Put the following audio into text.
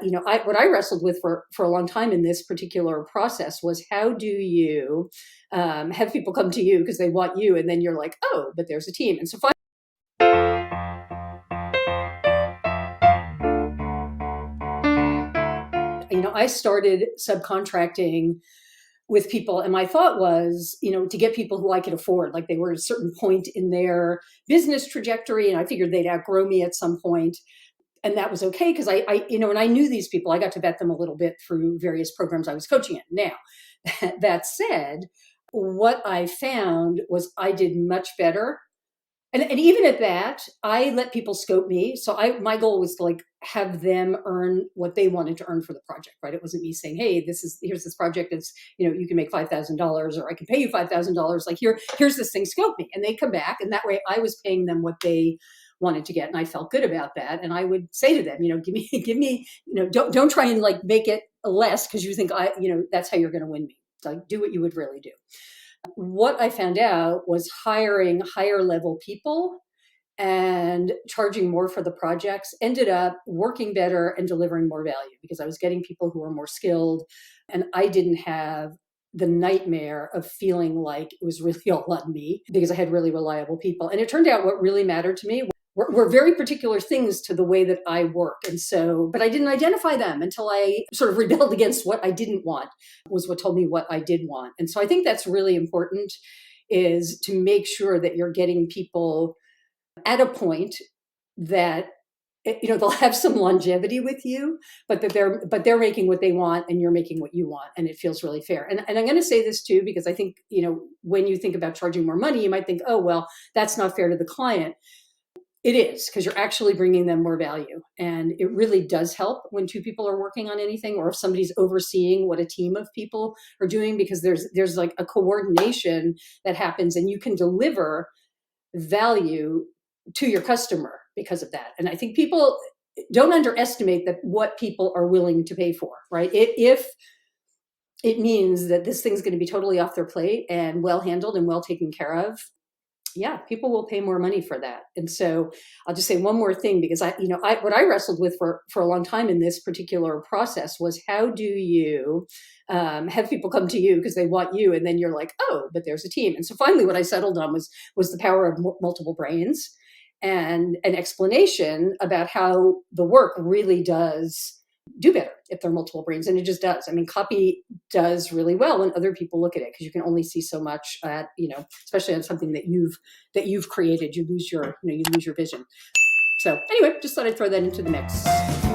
What I wrestled with for a long time in this particular process was, how do you have people come to you because they want you, and then you're like, oh, but there's a team. And so I started subcontracting with people, and my thought was, to get people who I could afford, like they were at a certain point in their business trajectory, and I figured they'd outgrow me at some point. And that was okay, because and I knew these people. I got to vet them a little bit through various programs I was coaching in. Now, that said, what I found was I did much better. And even at that, I let people scope me. So my goal was to have them earn what they wanted to earn for the project, right? It wasn't me saying, hey, here's this project that's, you can make $5,000, or I can pay you $5,000. Here's this thing, scope me. And they come back, and that way I was paying them what they wanted to get. And I felt good about that. And I would say to them, give me, don't try and make it less because you think that's how you're going to win me. Do what you would really do. What I found out was hiring higher level people and charging more for the projects ended up working better and delivering more value, because I was getting people who were more skilled, and I didn't have the nightmare of feeling like it was really all on me, because I had really reliable people. And it turned out what really mattered to me were very particular things to the way that I work. And so, but I didn't identify them until I sort of rebelled against what I didn't want, was what told me what I did want. And so I think that's really important, is to make sure that you're getting people at a point that, they'll have some longevity with you, but that they're making what they want and you're making what you want. And it feels really fair. And I'm going to say this too, because I think, when you think about charging more money, you might think, oh, well, that's not fair to the client. It is, because you're actually bringing them more value. And it really does help when two people are working on anything, or if somebody's overseeing what a team of people are doing, because there's a coordination that happens, and you can deliver value to your customer because of that. And I think people don't underestimate that what people are willing to pay for, right? If it means that this thing's going to be totally off their plate and well handled and well taken care of, yeah, people will pay more money for that. And so I'll just say one more thing, because what I wrestled with for a long time in this particular process was, how do you have people come to you because they want you, and then you're like, oh, but there's a team. And so finally what I settled on was the power of multiple brains, and an explanation about how the work really does do better if there are multiple brains. And it just does. I mean, copy does really well when other people look at it, because you can only see so much at, especially on something that you've created. You lose your vision. So anyway, just thought I'd throw that into the mix.